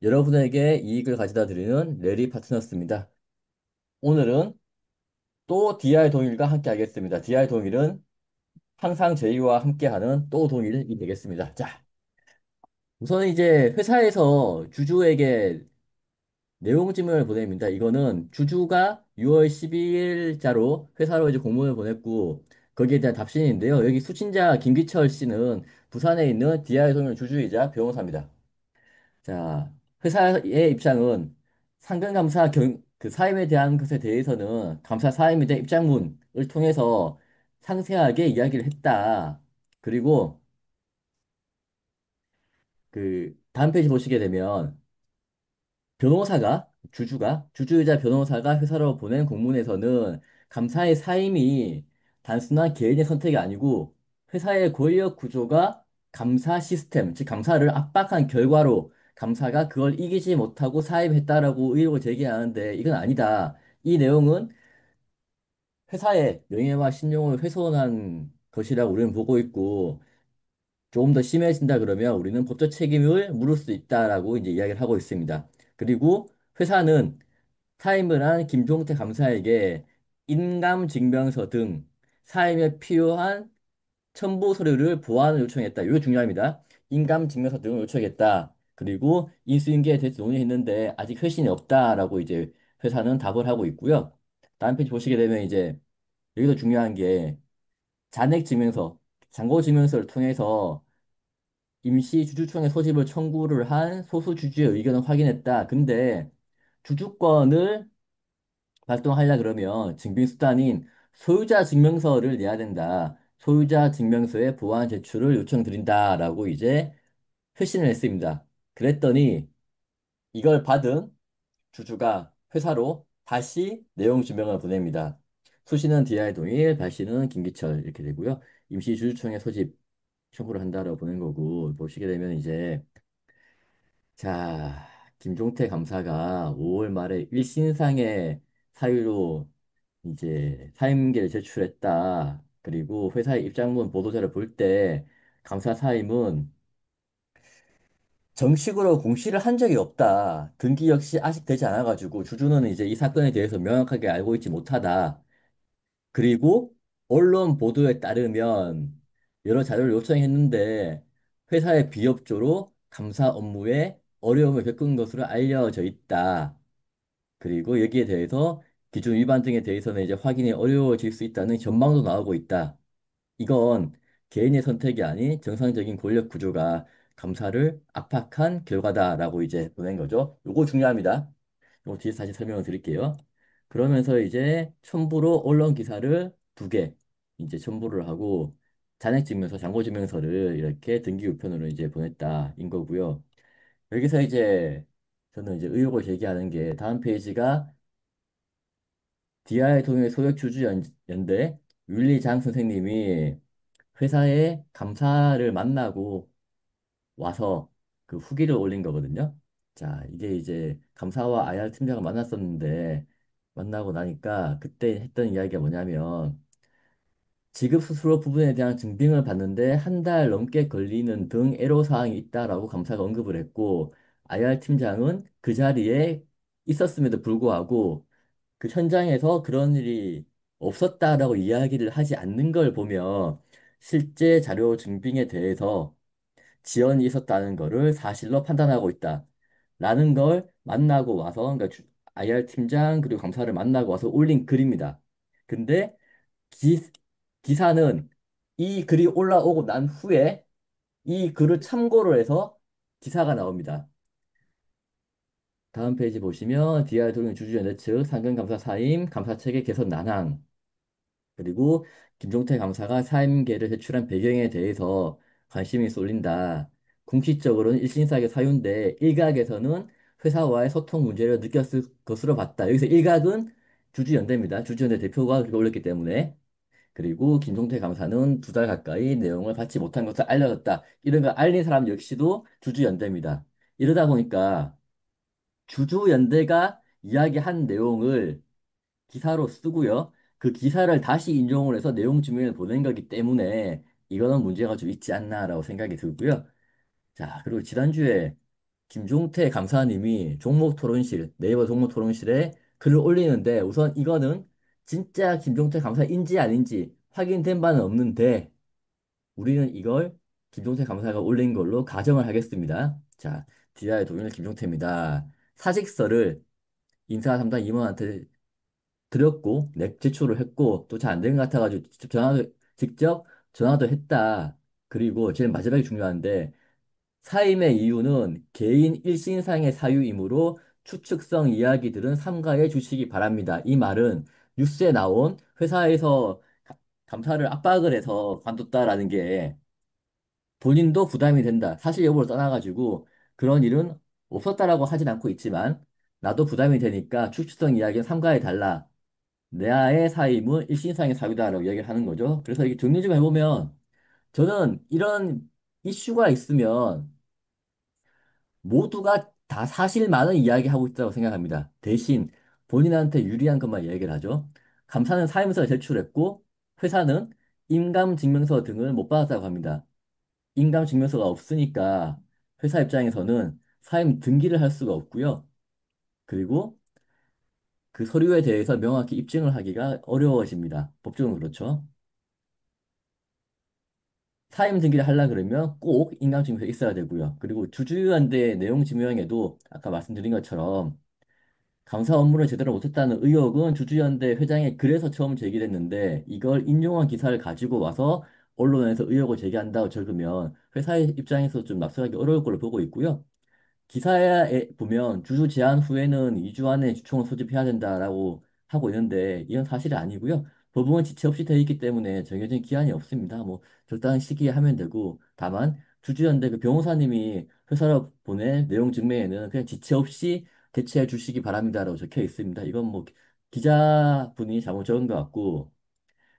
여러분에게 이익을 가져다 드리는 레리 파트너스입니다. 오늘은 또 DI 동일과 함께 하겠습니다. DI 동일은 항상 저희와 함께하는 또 동일이 되겠습니다. 자, 우선 이제 회사에서 주주에게 내용 증명을 보냅니다. 이거는 주주가 6월 12일자로 회사로 이제 공문을 보냈고 거기에 대한 답신인데요. 여기 수신자 김기철 씨는 부산에 있는 DI 동일 주주이자 변호사입니다. 자, 회사의 입장은 상근감사 그 사임에 대한 것에 대해서는 감사 사임에 대한 입장문을 통해서 상세하게 이야기를 했다. 그리고 그 다음 페이지 보시게 되면 주주이자 변호사가 회사로 보낸 공문에서는 감사의 사임이 단순한 개인의 선택이 아니고 회사의 권력 구조가 감사 시스템, 즉 감사를 압박한 결과로 감사가 그걸 이기지 못하고 사임했다라고 의혹을 제기하는데 이건 아니다. 이 내용은 회사의 명예와 신용을 훼손한 것이라고 우리는 보고 있고 조금 더 심해진다 그러면 우리는 법적 책임을 물을 수 있다라고 이제 이야기를 하고 있습니다. 그리고 회사는 사임을 한 김종태 감사에게 인감증명서 등 사임에 필요한 첨부 서류를 보완을 요청했다. 이거 중요합니다. 인감증명서 등을 요청했다. 그리고 인수인계에 대해서 논의했는데 아직 회신이 없다라고 이제 회사는 답을 하고 있고요. 다음 페이지 보시게 되면 이제 여기서 중요한 게 잔액증명서, 잔고증명서를 통해서 임시 주주총회 소집을 청구를 한 소수 주주의 의견을 확인했다. 근데 주주권을 발동하려 그러면 증빙수단인 소유자 증명서를 내야 된다. 소유자 증명서의 보완 제출을 요청드린다라고 이제 회신을 했습니다. 그랬더니 이걸 받은 주주가 회사로 다시 내용 증명을 보냅니다. 수신은 DI 동일, 발신은 김기철 이렇게 되고요. 임시 주주총회 소집 청구를 한다라고 보낸 거고 보시게 되면 이제 자, 김종태 감사가 5월 말에 일신상의 사유로 이제 사임계를 제출했다. 그리고 회사의 입장문 보도자를 볼 때 감사 사임은 정식으로 공시를 한 적이 없다. 등기 역시 아직 되지 않아가지고 주주는 이제 이 사건에 대해서 명확하게 알고 있지 못하다. 그리고 언론 보도에 따르면 여러 자료를 요청했는데 회사의 비협조로 감사 업무에 어려움을 겪은 것으로 알려져 있다. 그리고 여기에 대해서 기준 위반 등에 대해서는 이제 확인이 어려워질 수 있다는 전망도 나오고 있다. 이건 개인의 선택이 아닌 정상적인 권력 구조가 감사를 압박한 결과다라고 이제 보낸 거죠. 요거 중요합니다. 요거 뒤에서 다시 설명을 드릴게요. 그러면서 이제 첨부로 언론 기사를 두 개 이제 첨부를 하고 잔액증명서, 잔고증명서를 이렇게 등기 우편으로 이제 보냈다인 거고요. 여기서 이제 저는 이제 의혹을 제기하는 게 다음 페이지가 DI 통일 소액주주연대 윤리장 선생님이 회사에 감사를 만나고 와서 그 후기를 올린 거거든요. 자, 이게 이제 감사와 IR 팀장을 만났었는데 만나고 나니까 그때 했던 이야기가 뭐냐면 지급 수수료 부분에 대한 증빙을 받는데 한 달 넘게 걸리는 등 애로사항이 있다라고 감사가 언급을 했고 IR 팀장은 그 자리에 있었음에도 불구하고 그 현장에서 그런 일이 없었다라고 이야기를 하지 않는 걸 보면 실제 자료 증빙에 대해서 지연이 있었다는 거를 사실로 판단하고 있다. 라는 걸 만나고 와서, 그러니까 IR 팀장 그리고 감사를 만나고 와서 올린 글입니다. 근데 기, 기사는 이 글이 올라오고 난 후에 이 글을 참고로 해서 기사가 나옵니다. 다음 페이지 보시면 DR 도ling 주주연대 측 상근감사 사임, 감사체계 개선 난항, 그리고 김종태 감사가 사임계를 제출한 배경에 대해서 관심이 쏠린다. 공식적으로는 일신사의 사유인데 일각에서는 회사와의 소통 문제를 느꼈을 것으로 봤다. 여기서 일각은 주주연대입니다. 주주연대 대표가 그렇게 올렸기 때문에. 그리고 김종태 감사는 두 달 가까이 내용을 받지 못한 것을 알려졌다. 이런 걸 알린 사람 역시도 주주연대입니다. 이러다 보니까 주주연대가 이야기한 내용을 기사로 쓰고요. 그 기사를 다시 인용을 해서 내용 증명을 보낸 거기 때문에 이거는 문제가 좀 있지 않나라고 생각이 들고요. 자, 그리고 지난주에 김종태 감사님이 종목 토론실, 네이버 종목 토론실에 글을 올리는데 우선 이거는 진짜 김종태 감사인지 아닌지 확인된 바는 없는데 우리는 이걸 김종태 감사가 올린 걸로 가정을 하겠습니다. 자, 디아의 동일 김종태입니다. 사직서를 인사 담당 임원한테 드렸고, 제출을 했고, 또 잘 안 된 것 같아가지고 직접 전화도 했다. 그리고 제일 마지막에 중요한데, 사임의 이유는 개인 일신상의 사유이므로 추측성 이야기들은 삼가해 주시기 바랍니다. 이 말은 뉴스에 나온 회사에서 감사를 압박을 해서 관뒀다라는 게 본인도 부담이 된다. 사실 여부를 떠나가지고 그런 일은 없었다라고 하진 않고 있지만 나도 부담이 되니까 추측성 이야기는 삼가해 달라. 내아의 사임은 일신상의 사유다라고 이야기를 하는 거죠. 그래서 이게 정리 좀 해보면 저는 이런 이슈가 있으면 모두가 다 사실만을 이야기하고 있다고 생각합니다. 대신 본인한테 유리한 것만 이야기를 하죠. 감사는 사임서를 제출했고 회사는 인감증명서 등을 못 받았다고 합니다. 인감증명서가 없으니까 회사 입장에서는 사임 등기를 할 수가 없고요. 그리고 그 서류에 대해서 명확히 입증을 하기가 어려워집니다. 법적으로 그렇죠. 사임 등기를 하려 그러면 꼭 인감증명서 있어야 되고요. 그리고 주주한대 내용 증명에도 아까 말씀드린 것처럼 감사 업무를 제대로 못했다는 의혹은 주주연대 회장의 글에서 처음 제기됐는데 이걸 인용한 기사를 가지고 와서 언론에서 의혹을 제기한다고 적으면 회사의 입장에서 좀 납득하기 어려울 걸로 보고 있고요. 기사에 보면 주주 제한 후에는 2주 안에 주총을 소집해야 된다라고 하고 있는데 이건 사실이 아니고요. 법은 지체 없이 되어 있기 때문에 정해진 기한이 없습니다. 뭐 적당한 시기에 하면 되고 다만 주주연대 그 변호사님이 회사로 보낸 내용 증명에는 그냥 지체 없이 대체해 주시기 바랍니다라고 적혀 있습니다. 이건 뭐 기자분이 잘못 적은 것 같고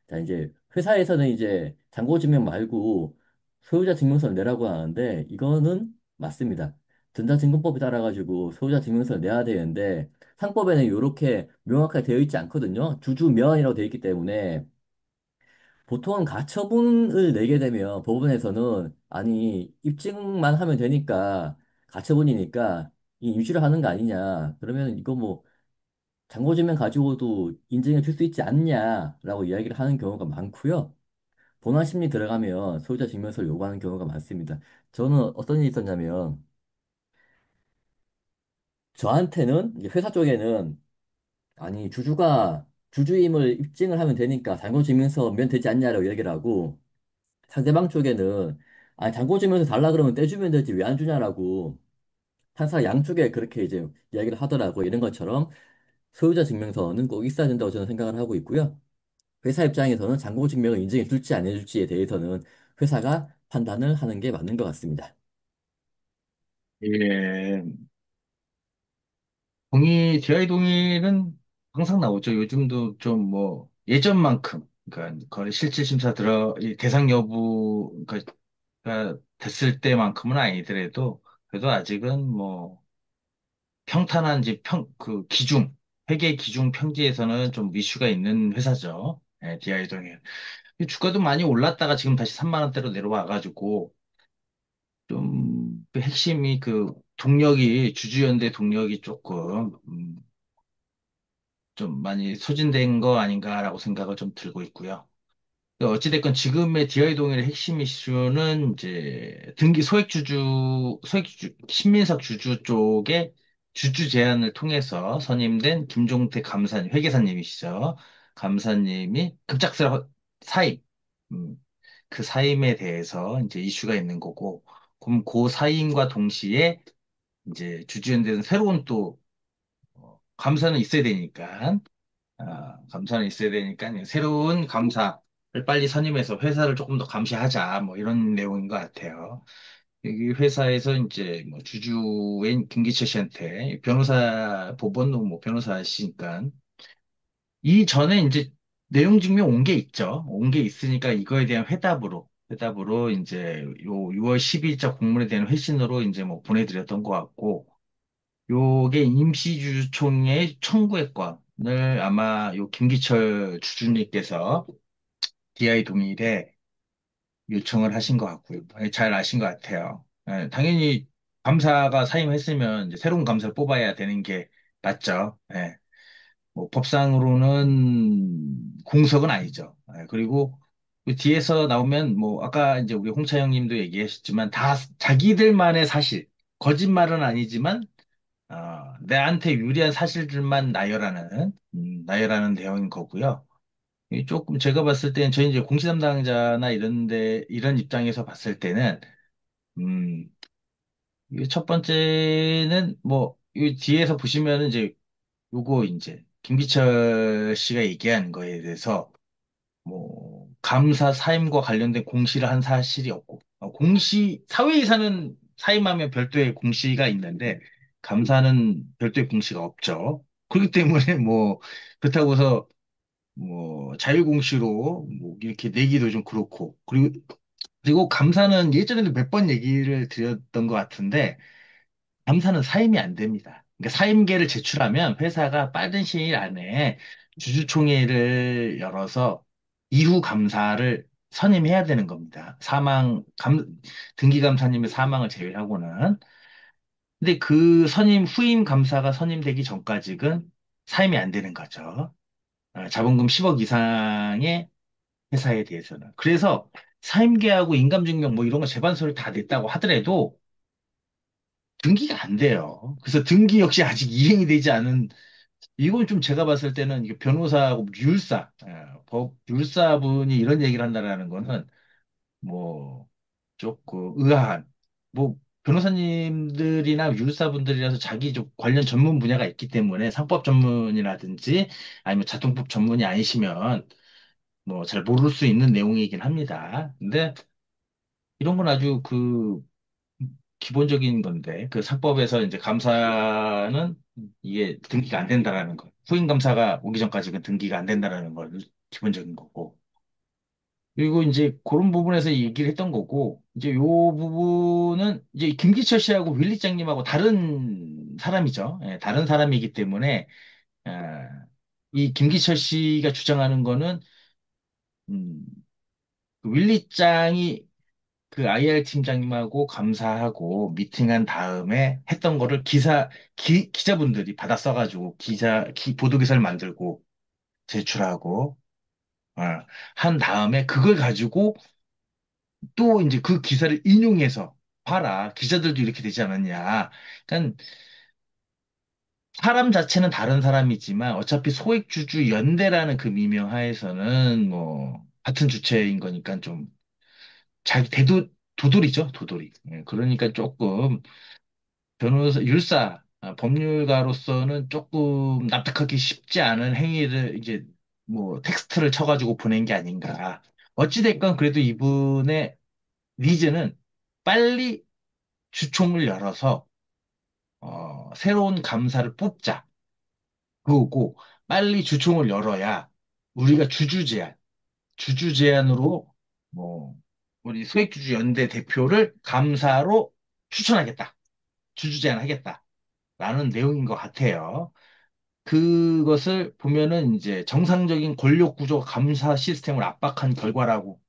자, 이제 회사에서는 이제 잔고증명 말고 소유자 증명서를 내라고 하는데 이거는 맞습니다. 전자증권법에 따라가지고 소유자 증명서를 내야 되는데 상법에는 이렇게 명확하게 되어 있지 않거든요. 주주면이라고 되어 있기 때문에 보통은 가처분을 내게 되면 법원에서는 아니 입증만 하면 되니까 가처분이니까 이 임시로 하는 거 아니냐. 그러면 이거 뭐 잔고증명 가지고도 인정해 줄 수 있지 않냐라고 이야기를 하는 경우가 많고요. 본안 심리 들어가면 소유자 증명서를 요구하는 경우가 많습니다. 저는 어떤 일이 있었냐면 저한테는 이제 회사 쪽에는 아니 주주가 주주임을 입증을 하면 되니까 잔고증명서면 되지 않냐라고 얘기를 하고 상대방 쪽에는 아니 잔고증명서 달라 그러면 떼주면 되지 왜 안 주냐라고 판사 양쪽에 그렇게 이제 이야기를 하더라고 이런 것처럼 소유자 증명서는 꼭 있어야 된다고 저는 생각을 하고 있고요. 회사 입장에서는 잔고 증명을 인정해 줄지 안 해줄지에 대해서는 회사가 판단을 하는 게 맞는 것 같습니다. 예, DI 동의는 항상 나오죠. 요즘도 좀 뭐, 예전만큼, 그러니까 거래 실질 심사 이 대상 여부가 됐을 때만큼은 아니더라도, 그래도 아직은 뭐, 평탄한지 회계 기준 평지에서는 좀 이슈가 있는 회사죠. 예, DI 동의. 주가도 많이 올랐다가 지금 다시 3만 원대로 내려와가지고, 그 핵심이 주주연대 동력이 좀 많이 소진된 거 아닌가라고 생각을 좀 들고 있고요. 어찌됐건 지금의 DI 동일의 핵심 이슈는 이제 신민석 주주 쪽에 주주 제안을 통해서 선임된 김종태 회계사님이시죠. 감사님이 급작스러운 사임, 음, 그 사임에 대해서 이제 이슈가 있는 거고, 그럼 그 사임과 동시에 이제 주주연대는 새로운 또 감사는 있어야 되니까 감사는 있어야 되니까 새로운 감사를 빨리 선임해서 회사를 조금 더 감시하자 뭐 이런 내용인 것 같아요. 여기 회사에서 이제 뭐 주주인 김기철 씨한테 법원도 뭐 변호사시니까 이전에 이제 내용 증명 온 게 있죠. 온 게 있으니까 이거에 대한 회답으로 이제 요 6월 12일자 공문에 대한 회신으로 이제 뭐 보내드렸던 것 같고 요게 임시주주총회 청구의 건을 아마 요 김기철 주주님께서 DI 동의에 요청을 하신 것 같고요. 잘 아신 것 같아요. 당연히 감사가 사임했으면 이제 새로운 감사를 뽑아야 되는 게 맞죠. 예. 뭐 법상으로는 공석은 아니죠. 예. 그리고 그 뒤에서 나오면 뭐 아까 이제 우리 홍차영 님도 얘기하셨지만 다 자기들만의 사실, 거짓말은 아니지만 내한테 유리한 사실들만 나열하는 내용인 거고요. 이 조금 제가 봤을 때는 저희 이제 공시 담당자나 이런 입장에서 봤을 때는 음, 이게 첫 번째는 뭐, 이 뒤에서 보시면은 이제 요거 이제 김기철 씨가 얘기한 거에 대해서 뭐, 감사 사임과 관련된 공시를 한 사실이 없고, 사회이사는 사임하면 별도의 공시가 있는데, 감사는 별도의 공시가 없죠. 그렇기 때문에 뭐, 그렇다고 해서 뭐, 자율공시로 뭐, 이렇게 내기도 좀 그렇고, 그리고 감사는 예전에도 몇 번 얘기를 드렸던 것 같은데, 감사는 사임이 안 됩니다. 그러니까 사임계를 제출하면 회사가 빠른 시일 안에 주주총회를 열어서 이후 감사를 선임해야 되는 겁니다. 등기감사님의 사망을 제외하고는. 근데 그 후임 감사가 선임되기 전까지는 사임이 안 되는 거죠. 자본금 10억 이상의 회사에 대해서는. 그래서 사임계하고 인감증명 뭐 이런 거 재반서를 다 냈다고 하더라도 등기가 안 돼요. 그래서 등기 역시 아직 이행이 되지 않은, 이건 좀 제가 봤을 때는 이게 변호사하고 율사분이 이런 얘기를 한다라는 거는 뭐 조금 의아한, 뭐 변호사님들이나 율사분들이라서 자기 좀 관련 전문 분야가 있기 때문에 상법 전문이라든지 아니면 자동법 전문이 아니시면 뭐 잘 모를 수 있는 내용이긴 합니다. 근데 이런 건 아주 기본적인 건데, 그 상법에서 이제 감사는 이게 등기가 안 된다라는 거. 후임 감사가 오기 전까지는 등기가 안 된다라는 건 기본적인 거고. 그리고 이제 그런 부분에서 얘기를 했던 거고, 이제 요 부분은 이제 김기철 씨하고 윌리장님하고 다른 사람이죠. 예, 다른 사람이기 때문에, 아, 이 김기철 씨가 주장하는 거는, 음, 그 윌리장이 그 IR 팀장님하고 감사하고 미팅한 다음에 했던 거를 기자분들이 받아 써가지고 보도기사를 만들고 제출하고, 어, 한 다음에 그걸 가지고 또 이제 그 기사를 인용해서 봐라. 기자들도 이렇게 되지 않았냐. 그러니까 사람 자체는 다른 사람이지만 어차피 소액주주 연대라는 그 미명 하에서는 뭐 같은 주체인 거니까 좀 도돌이죠, 도돌이. 예, 그러니까 조금 법률가로서는 조금 납득하기 쉽지 않은 행위를 이제 뭐 텍스트를 쳐가지고 보낸 게 아닌가. 어찌됐건 그래도 이분의 니즈는 빨리 주총을 열어서 새로운 감사를 뽑자. 그거고 빨리 주총을 열어야 우리가 주주 제안으로 뭐 우리 소액주주 연대 대표를 감사로 추천하겠다. 주주 제안하겠다. 라는 내용인 것 같아요. 그것을 보면은 이제 정상적인 권력 구조 감사 시스템을 압박한 결과라고.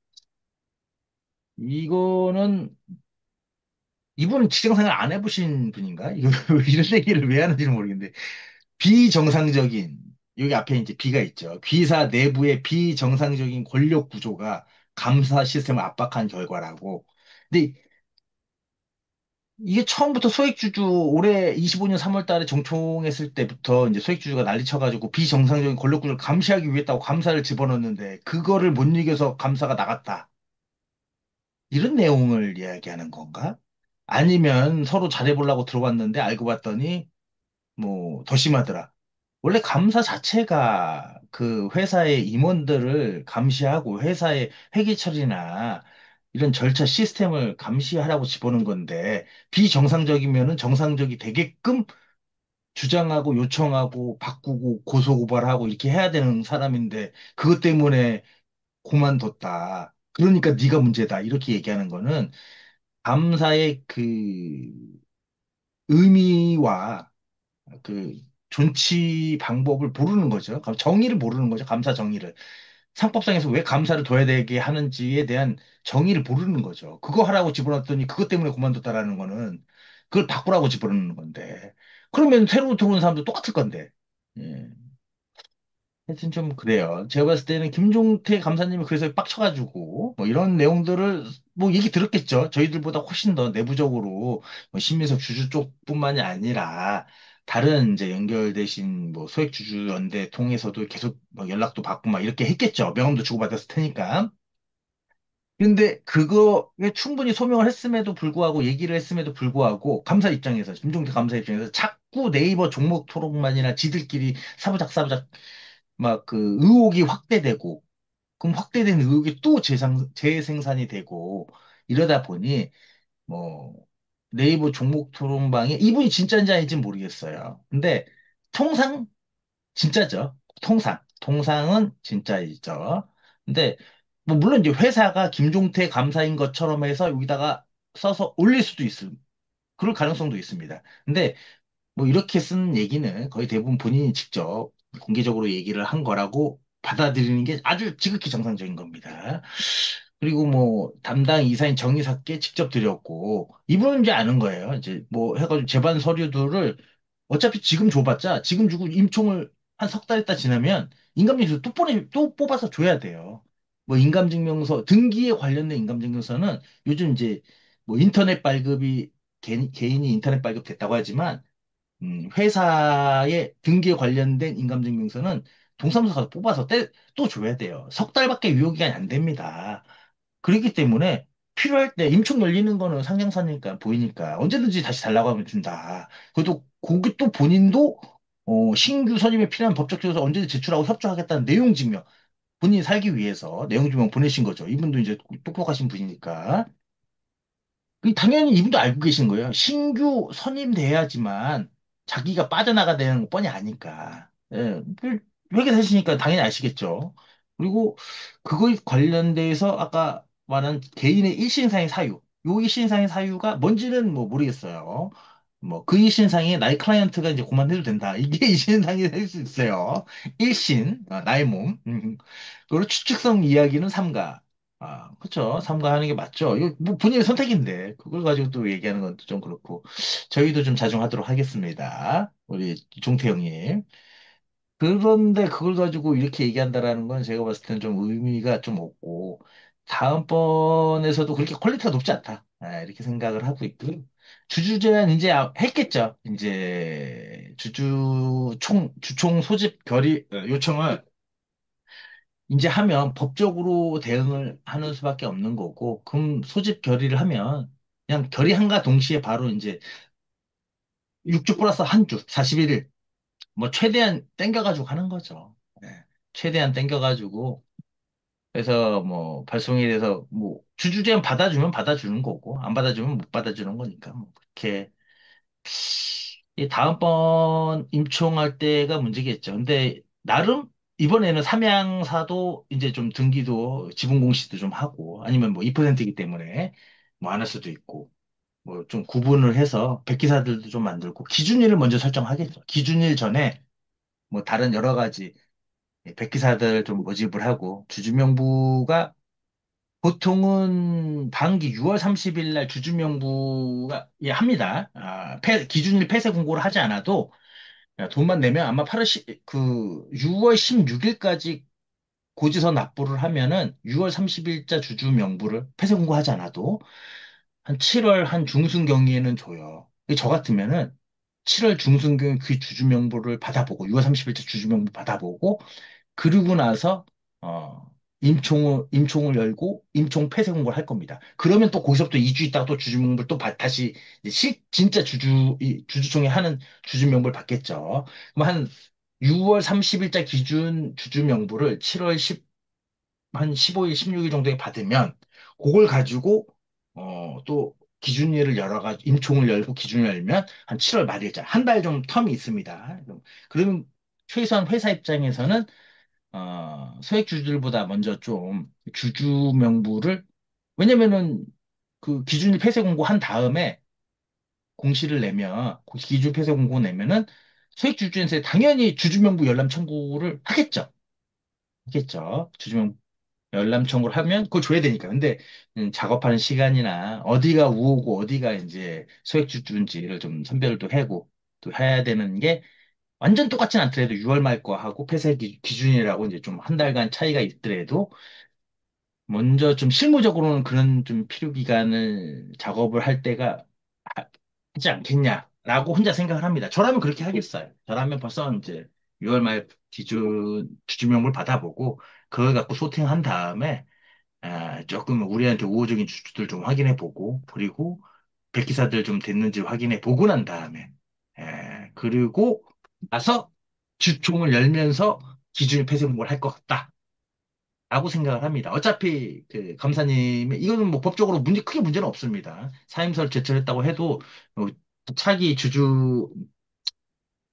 이거는 이분은 직장생활 안 해보신 분인가? 이거 이런 얘기를 왜 하는지는 모르겠는데 비정상적인 여기 앞에 이제 비가 있죠. 기사 내부의 비정상적인 권력 구조가 감사 시스템을 압박한 결과라고. 근데 이게 처음부터 소액주주 올해 25년 3월 달에 정총했을 때부터 이제 소액주주가 난리 쳐가지고 비정상적인 권력구조를 감시하기 위해 했다고 감사를 집어넣었는데 그거를 못 이겨서 감사가 나갔다. 이런 내용을 이야기하는 건가? 아니면 서로 잘해보려고 들어왔는데 알고 봤더니 뭐 더 심하더라. 원래 감사 자체가 그 회사의 임원들을 감시하고 회사의 회계 처리나 이런 절차 시스템을 감시하라고 집어넣은 건데 비정상적이면은 정상적이 되게끔 주장하고 요청하고 바꾸고 고소고발하고 이렇게 해야 되는 사람인데 그것 때문에 그만뒀다. 그러니까 네가 문제다. 이렇게 얘기하는 거는 감사의 그 의미와 그 존치 방법을 모르는 거죠. 정의를 모르는 거죠. 감사 정의를. 상법상에서 왜 감사를 둬야 되게 하는지에 대한 정의를 모르는 거죠. 그거 하라고 집어넣었더니 그것 때문에 그만뒀다라는 거는 그걸 바꾸라고 집어넣는 건데. 그러면 새로 들어온 사람도 똑같을 건데. 예. 하여튼 좀 그래요. 제가 봤을 때는 김종태 감사님이 그래서 빡쳐가지고 뭐 이런 내용들을 뭐 얘기 들었겠죠. 저희들보다 훨씬 더 내부적으로 뭐 신민석 주주 쪽뿐만이 아니라 다른 이제 연결되신 뭐 소액주주연대 통해서도 계속 뭐 연락도 받고 막 이렇게 했겠죠. 명함도 주고받았을 테니까. 근데 그거에 충분히 소명을 했음에도 불구하고 얘기를 했음에도 불구하고 감사 입장에서 김종태 감사 입장에서 자꾸 네이버 종목 토론만이나 지들끼리 사부작 막 그 의혹이 확대되고 그럼 확대된 의혹이 또 재생산이 되고 이러다 보니 뭐 네이버 종목 토론방에 이분이 진짜인지 아닌지 모르겠어요. 근데 통상 진짜죠. 통상은 진짜이죠. 근데 뭐 물론 이제 회사가 김종태 감사인 것처럼 해서 여기다가 써서 올릴 수도 그럴 가능성도 있습니다. 근데 뭐 이렇게 쓴 얘기는 거의 대부분 본인이 직접 공개적으로 얘기를 한 거라고 받아들이는 게 아주 지극히 정상적인 겁니다. 그리고 뭐 담당 이사인 정의사께 직접 드렸고 이분은 이제 아는 거예요. 이제 뭐 해가지고 제반 서류들을 어차피 지금 줘봤자 지금 주고 임총을 한 석 달 있다 지나면 인감증명서 또 뽑아서 줘야 돼요. 뭐 인감증명서 등기에 관련된 인감증명서는 요즘 이제 뭐 인터넷 발급이 개인이 인터넷 발급 됐다고 하지만 회사의 등기에 관련된 인감증명서는 동사무소 가서 뽑아서 또 줘야 돼요. 석 달밖에 유효기간이 안 됩니다. 그렇기 때문에 필요할 때 임총 열리는 거는 상장사니까 보이니까 언제든지 다시 달라고 하면 준다. 그래도 거기 또 본인도 신규 선임에 필요한 법적 조서 언제든지 제출하고 협조하겠다는 내용 증명 본인이 살기 위해서 내용 증명 보내신 거죠. 이분도 이제 똑똑하신 분이니까. 당연히 이분도 알고 계신 거예요. 신규 선임돼야지만 자기가 빠져나가야 되는 거 뻔히 아니까. 예, 회계사시니까 당연히 아시겠죠. 그리고 그거에 관련돼서 아까 말한 개인의 일신상의 사유. 요 일신상의 사유가 뭔지는 뭐 모르겠어요. 뭐 그 일신상에 나의 클라이언트가 이제 그만해도 된다. 이게 일신상이 될 수 있어요. 일신, 나의 몸. 그리고 추측성 이야기는 삼가. 그렇죠. 삼가하는 게 맞죠. 이거 뭐 본인의 선택인데 그걸 가지고 또 얘기하는 건 좀 그렇고 저희도 좀 자중하도록 하겠습니다. 우리 종태형님. 그런데 그걸 가지고 이렇게 얘기한다라는 건 제가 봤을 때는 좀 의미가 좀 없고 다음번에서도 그렇게 퀄리티가 높지 않다. 이렇게 생각을 하고 있고 주주 제한 이제 했겠죠. 이제 주총 소집 요청을 이제 하면 법적으로 대응을 하는 수밖에 없는 거고, 그럼 소집 결의를 하면 그냥 결의한가 동시에 바로 이제 6주 플러스 한 주, 41일, 뭐 최대한 땡겨가지고 하는 거죠. 네. 최대한 땡겨가지고, 그래서 뭐 발송에 대해서 뭐 주주 제한 받아주면 받아주는 거고, 안 받아주면 못 받아주는 거니까, 뭐 그렇게 이 다음번 임총할 때가 문제겠죠. 근데 나름 이번에는 삼양사도 이제 좀 등기도 지분 공시도 좀 하고 아니면 뭐 2%이기 때문에 뭐 안 할 수도 있고 뭐 좀 구분을 해서 백기사들도 좀 만들고 기준일을 먼저 설정하겠죠. 기준일 전에 뭐 다른 여러 가지 백기사들 좀 모집을 하고 주주명부가 보통은 반기 6월 30일 날 주주명부가 예, 합니다. 기준일 폐쇄 공고를 하지 않아도 돈만 내면 아마 6월 16일까지 고지서 납부를 하면은 6월 30일자 주주 명부를 폐쇄 공고하지 않아도 한 7월 한 중순경에는 줘요. 저 같으면은 7월 중순경에 그 주주 명부를 받아보고 6월 30일자 주주 명부 받아보고 그러고 나서 임총을 열고 임총 폐쇄 공고를 할 겁니다. 그러면 또 거기서부터 2주 있다가 또 주주 명부를 또 다시 이제 진짜 주주총회 하는 주주 명부를 받겠죠. 그럼 한 6월 30일자 기준 주주 명부를 7월 10한 15일, 16일 정도에 받으면 그걸 가지고 또 기준일을 열어가지고 임총을 열고 기준을 열면 한 7월 말일자 한 달 좀 텀이 있습니다. 그러면 최소한 회사 입장에서는 소액 주주들보다 먼저 좀 주주 명부를 왜냐면은 그 기준일 폐쇄 공고한 다음에 공시를 내면 기준 폐쇄 공고 내면은 소액 주주한테 당연히 주주 명부 열람 청구를 하겠죠. 하겠죠. 주주 명부. 열람 청구를 하면 그거 줘야 되니까. 근데 작업하는 시간이나 어디가 우호고 어디가 이제 소액주주인지를 좀 선별을 또 하고 또 해야 되는 게 완전 똑같진 않더라도 6월 말 거하고 폐쇄 기준이라고 이제 좀 한 달간 차이가 있더라도 먼저 좀 실무적으로는 그런 좀 필요 기간을 작업을 할 때가 하지 않겠냐라고 혼자 생각을 합니다. 저라면 그렇게 하겠어요. 저라면 벌써 이제 6월 말 기준 주주명부를 받아보고 그걸 갖고 소팅한 다음에 조금 우리한테 우호적인 주주들 좀 확인해 보고 그리고 백기사들 좀 됐는지 확인해 보고 난 다음에 그리고 나서 주총을 열면서 기준이 폐쇄 공고를 할 것 같다. 라고 생각을 합니다. 어차피 그 감사님이 이거는 뭐 법적으로 크게 문제는 없습니다. 사임서를 제출했다고 해도 어,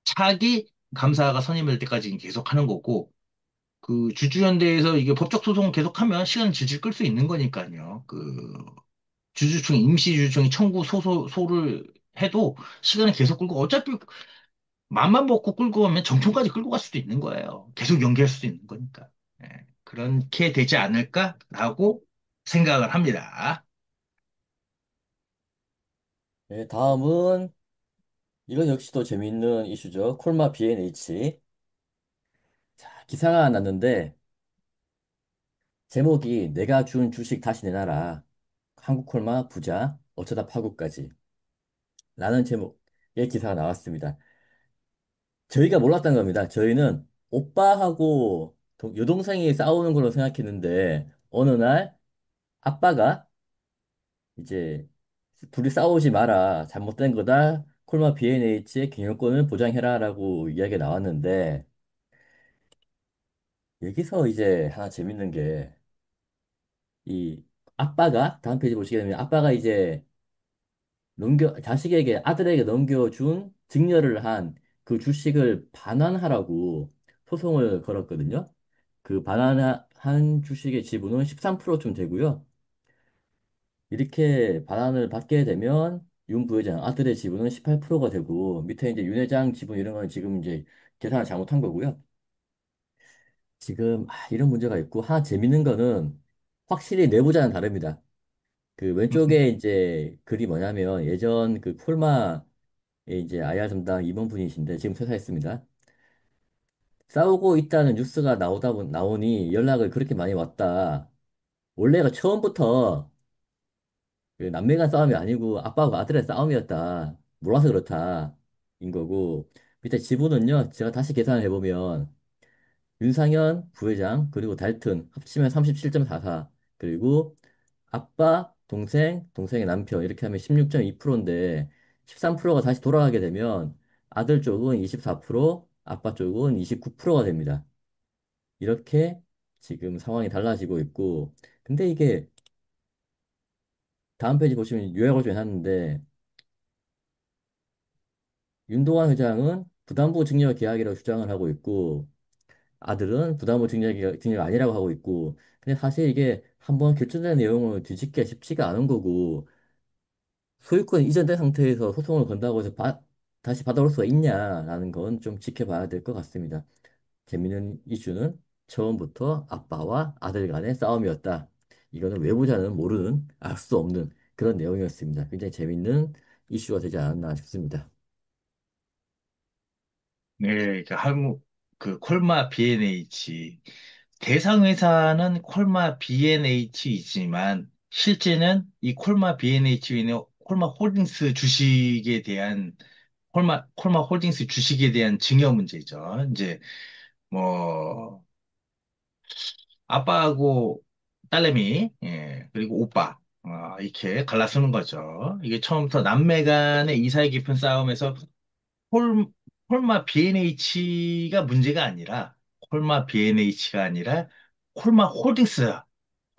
차기 감사가 선임될 때까지 계속 하는 거고 그 주주연대에서 이게 법적 소송을 계속하면 시간 질질 끌 수 있는 거니까요. 그 임시주주총이 소를 해도 시간을 계속 끌고 어차피 맘만 먹고 끌고 가면 정통까지 끌고 갈 수도 있는 거예요. 계속 연기할 수도 있는 거니까. 그렇게 되지 않을까라고 생각을 합니다. 네, 다음은 이건 역시 또 재미있는 이슈죠. 콜마 B&H. 자, 기사가 났는데 제목이 내가 준 주식 다시 내놔라. 한국콜마 부자 어쩌다 파국까지. 라는 제목의 기사가 나왔습니다. 저희가 몰랐던 겁니다. 저희는 오빠하고 여동생이 싸우는 걸로 생각했는데 어느 날 아빠가 이제 둘이 싸우지 마라. 잘못된 거다. 콜마 B&H의 경영권을 보장해라라고 이야기가 나왔는데 여기서 이제 하나 재밌는 게 이 아빠가 다음 페이지 보시게 되면 아빠가 이제 자식에게 아들에게 넘겨준 증여를 한 그 주식을 반환하라고 소송을 걸었거든요. 그 반환한 주식의 지분은 13%쯤 되고요. 이렇게 반환을 받게 되면 윤 부회장 아들의 지분은 18%가 되고 밑에 이제 윤 회장 지분 이런 건 지금 이제 계산을 잘못한 거고요. 지금 이런 문제가 있고 하나 재밌는 거는 확실히 내부자는 다릅니다. 그 왼쪽에 이제 글이 뭐냐면 예전 그 폴마의 이제 IR 담당 임원분이신데 지금 퇴사했습니다. 싸우고 있다는 뉴스가 나오니 연락을 그렇게 많이 왔다. 원래가 처음부터 그 남매 간 싸움이 아니고 아빠하고 아들의 싸움이었다. 몰라서 그렇다. 인 거고. 밑에 지분은요, 제가 다시 계산을 해보면, 윤상현 부회장, 그리고 달튼, 합치면 37.44. 그리고 아빠, 동생의 남편, 이렇게 하면 16.2%인데, 13%가 다시 돌아가게 되면, 아들 쪽은 24%, 아빠 쪽은 29%가 됩니다. 이렇게 지금 상황이 달라지고 있고, 근데 이게 다음 페이지 보시면 요약을 좀 해놨는데, 윤동환 회장은 부담부 증여 계약이라고 주장을 하고 있고 아들은 부담부 증여가 아니라고 하고 있고 근데 사실 이게 한번 결정된 내용을 뒤집기가 쉽지가 않은 거고 소유권 이전된 상태에서 소송을 건다고 해서 다시 받아올 수가 있냐라는 건 좀 지켜봐야 될 것 같습니다. 재밌는 이슈는 처음부터 아빠와 아들 간의 싸움이었다. 이거는 외부자는 모르는, 알 수 없는 그런 내용이었습니다. 굉장히 재밌는 이슈가 되지 않았나 싶습니다. 네, 그 콜마 B&H 대상 회사는 콜마 B&H이지만 실제는 이 콜마 B&H의 콜마 홀딩스 주식에 대한 콜마 홀딩스 주식에 대한 증여 문제죠. 이제 뭐 아빠하고 딸내미 그리고 오빠 이렇게 갈라서는 거죠. 이게 처음부터 남매 간의 이사의 깊은 싸움에서 홀, 홀마 B&H가 문제가 아니라 홀마 B&H가 아니라 홀마 홀딩스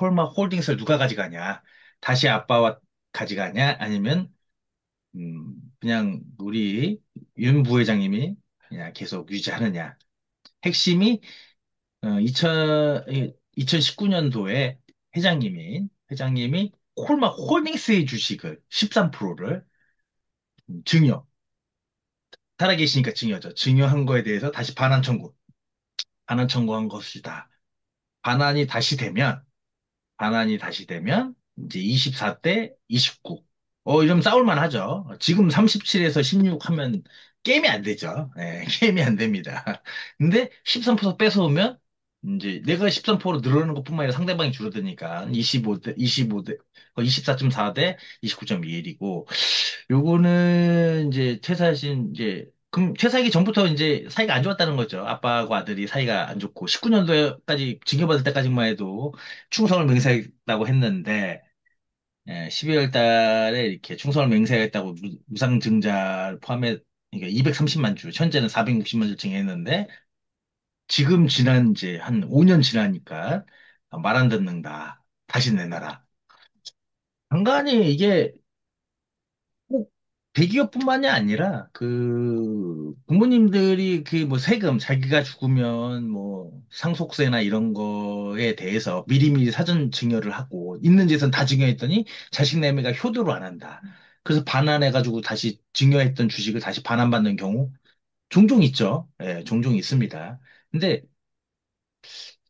홀마 홀딩스를 누가 가져가냐 다시 아빠와 가져가냐 아니면 그냥 우리 윤 부회장님이 그냥 계속 유지하느냐 핵심이 2019년도에 회장님이 콜마 홀딩스의 주식을 13%를 증여 살아계시니까 증여죠. 증여한 거에 대해서 다시 반환 청구한 것이다. 반환이 다시 되면 반환이 다시 되면 이제 24대 29. 이러면 싸울만 하죠. 지금 37에서 16 하면 게임이 안 되죠. 예, 게임이 안 됩니다. 근데 13% 뺏어오면 이제 내가 13%로 늘어나는 것뿐만 아니라 상대방이 줄어드니까 25대 24.4대 29.21이고 요거는 이제 퇴사하신 이제 그럼 퇴사하기 전부터 이제 사이가 안 좋았다는 거죠. 아빠하고 아들이 사이가 안 좋고 19년도까지 징계받을 때까지만 해도 충성을 맹세했다고 했는데 12월 달에 이렇게 충성을 맹세했다고 무상증자를 포함해 그러니까 230만 주, 현재는 460만 주 증액했는데 지금 지난 이제 한 5년 지나니까 말 안 듣는다. 다시 내놔라. 간간히 이게 꼭 대기업뿐만이 아니라 그 부모님들이 그 뭐 세금 자기가 죽으면 뭐 상속세나 이런 거에 대해서 미리미리 사전 증여를 하고 있는 재산 다 증여했더니 자식 내미가 효도를 안 한다. 그래서 반환해가지고 다시 증여했던 주식을 다시 반환받는 경우 종종 있죠. 예, 종종 있습니다. 근데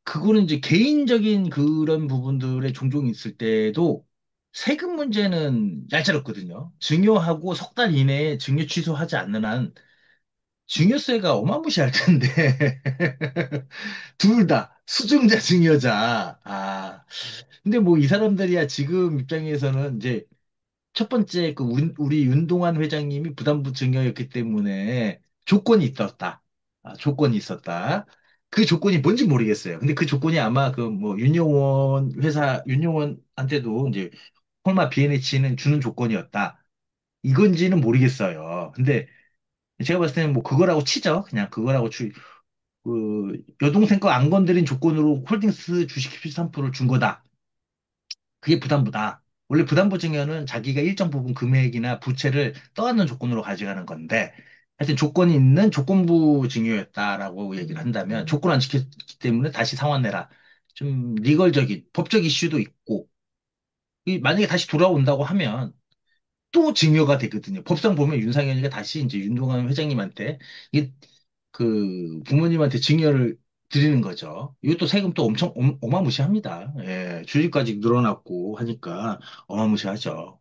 그거는 이제 개인적인 그런 부분들에 종종 있을 때도 세금 문제는 얄짤없거든요. 증여하고 석 달 이내에 증여 취소하지 않는 한 증여세가 어마무시할 텐데 둘 다 수증자 증여자. 근데 뭐 이 사람들이야 지금 입장에서는 이제 첫 번째 그 우리 윤동환 회장님이 부담부 증여였기 때문에 조건이 있었다. 조건이 있었다. 그 조건이 뭔지 모르겠어요. 근데 그 조건이 아마 그 뭐 윤용원 회사 윤용원한테도 이제 폴마 비엔에치는 주는 조건이었다. 이건지는 모르겠어요. 근데 제가 봤을 때는 뭐 그거라고 치죠. 그냥 그거라고 그 여동생 거 안 건드린 조건으로 홀딩스 주식 13%를 준 거다. 그게 부담부다. 원래 부담부 증여는 자기가 일정 부분 금액이나 부채를 떠안는 조건으로 가져가는 건데, 하여튼 조건이 있는 조건부 증여였다라고 얘기를 한다면, 조건 안 지켰기 때문에 다시 상환 내라. 좀 리걸적인, 법적 이슈도 있고, 만약에 다시 돌아온다고 하면, 또 증여가 되거든요. 법상 보면 윤상현이가 다시 이제 윤동환 회장님한테 이 부모님한테 증여를 드리는 거죠. 이것도 세금 또 엄청 어마무시합니다. 예, 주식까지 늘어났고 하니까 어마무시하죠.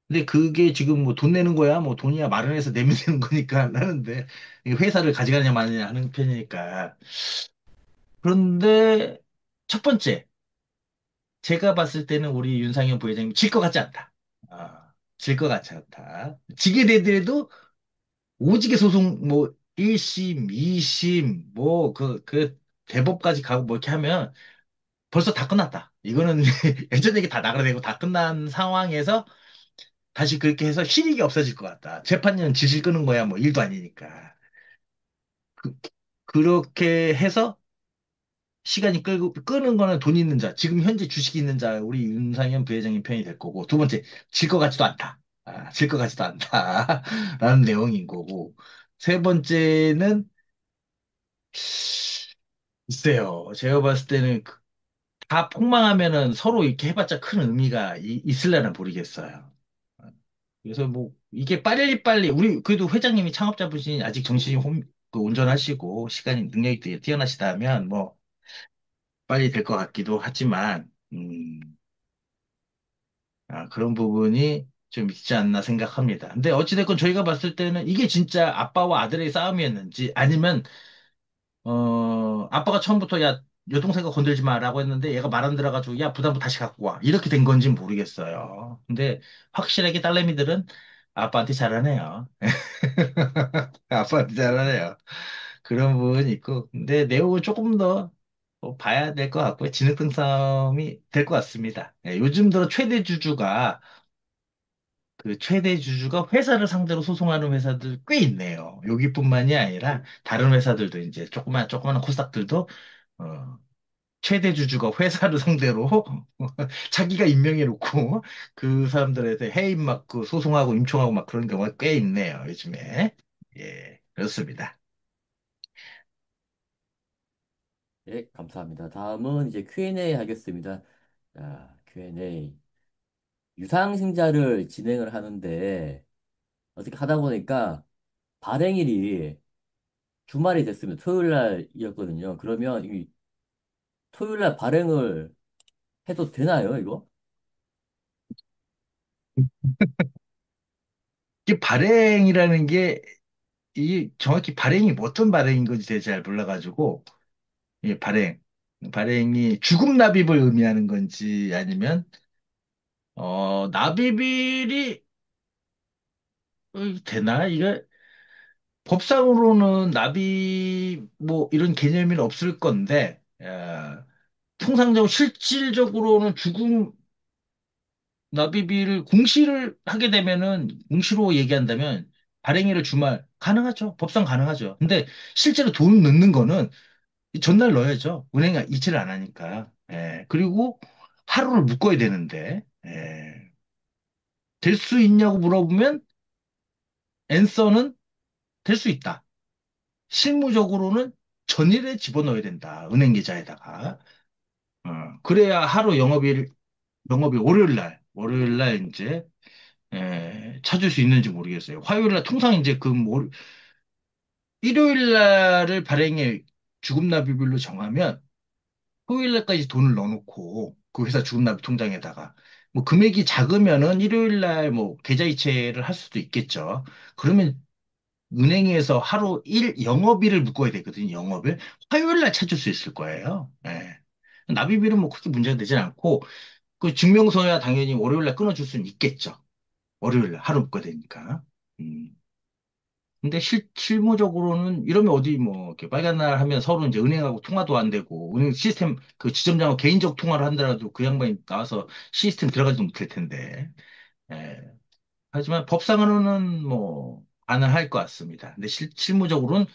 근데 그게 지금 뭐 돈 내는 거야, 뭐 돈이야 마련해서 내면 되는 거니까 하는데 회사를 가져가느냐 마느냐 하는 편이니까. 그런데 첫 번째 제가 봤을 때는 우리 윤상현 부회장님 질 것 같지 않다. 질 것 같지 않다. 지게 되더라도 오지게 소송 뭐 1심, 2심 뭐 대법까지 가고 뭐 이렇게 하면 벌써 다 끝났다. 이거는 예전 얘기 다 나가되고 다 끝난 상황에서 다시 그렇게 해서 실익이 없어질 것 같다. 재판은 질질 끄는 거야 뭐 일도 아니니까. 그, 그렇게 해서 시간이 끌고 끄는 거는 돈 있는 자, 지금 현재 주식이 있는 자, 우리 윤상현 부회장님 편이 될 거고, 두 번째, 질 것 같지도 않다. 질 것 같지도 않다. 라는 내용인 거고, 세 번째는, 글쎄요, 제가 봤을 때는 다 폭망하면은 서로 이렇게 해봤자 큰 의미가 있을려나 모르겠어요. 그래서 뭐, 이게 빨리빨리, 우리, 그래도 회장님이 창업자분이 아직 정신이 온전하시고, 시간이 능력이 뛰어나시다면, 뭐, 빨리 될 것 같기도 하지만, 그런 부분이 좀 있지 않나 생각합니다. 근데 어찌됐건 저희가 봤을 때는 이게 진짜 아빠와 아들의 싸움이었는지 아니면, 아빠가 처음부터 야, 여동생과 건들지 마라고 했는데 얘가 말 안 들어가지고 야, 부담부 다시 갖고 와. 이렇게 된 건지는 모르겠어요. 근데 확실하게 딸내미들은 아빠한테 잘하네요. 아빠한테 잘하네요. 그런 부분이 있고. 근데 내용은 조금 더뭐 봐야 될 것 같고요. 진흙등 싸움이 될 것 같습니다. 요즘 들어 최대 주주가 그 최대 주주가 회사를 상대로 소송하는 회사들 꽤 있네요. 여기뿐만이 아니라 다른 회사들도 이제 조그마한 코스닥들도 어, 최대 주주가 회사를 상대로 자기가 임명해 놓고 그 사람들에 대해 해임 막 그 소송하고 임총하고 막 그런 경우가 꽤 있네요. 요즘에. 예, 그렇습니다. 예, 감사합니다. 다음은 이제 Q&A 하겠습니다. 자, Q&A. 유상증자를 진행을 하는데 어떻게 하다 보니까 발행일이 주말이 됐으면 토요일 날이었거든요. 그러면 이 토요일 날 발행을 해도 되나요, 이거? 이게 발행이라는 게, 이 정확히 발행이 뭐 어떤 발행인 건지 제가 잘 몰라가지고, 이 발행이 주금 납입을 의미하는 건지 아니면, 납입일이 되나? 이게 법상으로는 납입, 뭐, 이런 개념이 없을 건데, 통상적으로 실질적으로는 주금 납입일을 공시를 하게 되면은, 공시로 얘기한다면, 발행일을 주말, 가능하죠. 법상 가능하죠. 근데 실제로 돈 넣는 거는 전날 넣어야죠. 은행이 이체를 안 하니까. 그리고 하루를 묶어야 되는데, 될 수 있냐고 물어보면, 앤서는 될 수 있다. 실무적으로는 전일에 집어넣어야 된다. 은행 계좌에다가. 그래야 하루 영업일 월요일 날 이제, 찾을 수 있는지 모르겠어요. 화요일 날 통상 이제 일요일 날을 발행해 주금납입일로 정하면 토요일 날까지 돈을 넣어놓고 그 회사 주금납입 통장에다가 뭐 금액이 작으면은 일요일 날 뭐 계좌이체를 할 수도 있겠죠. 그러면 은행에서 하루 영업일을 묶어야 되거든요. 영업일. 화요일 날 찾을 수 있을 거예요. 납입일은 뭐 크게 문제가 되진 않고 그 증명서야 당연히 월요일 날 끊어줄 수는 있겠죠. 월요일 날 하루 묶어야 되니까. 음. 근데 실무적으로는 이러면 어디 뭐 이렇게 빨간 날 하면 서로 이제 은행하고 통화도 안 되고 은행 시스템 그 지점장하고 개인적 통화를 한다라도 그 양반이 나와서 시스템 들어가지도 못할 텐데. 예. 하지만 법상으로는 뭐 가능할 것 같습니다. 근데 실무적으로는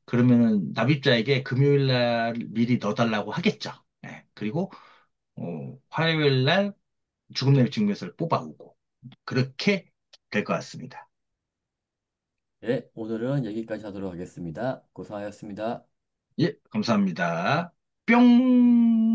그러면은 납입자에게 금요일 날 미리 넣어달라고 하겠죠. 그리고 화요일 날 죽음내역 증명서를 뽑아오고 그렇게 될 것 같습니다. 네, 오늘은 여기까지 하도록 하겠습니다. 고생하셨습니다. 예, 감사합니다. 뿅!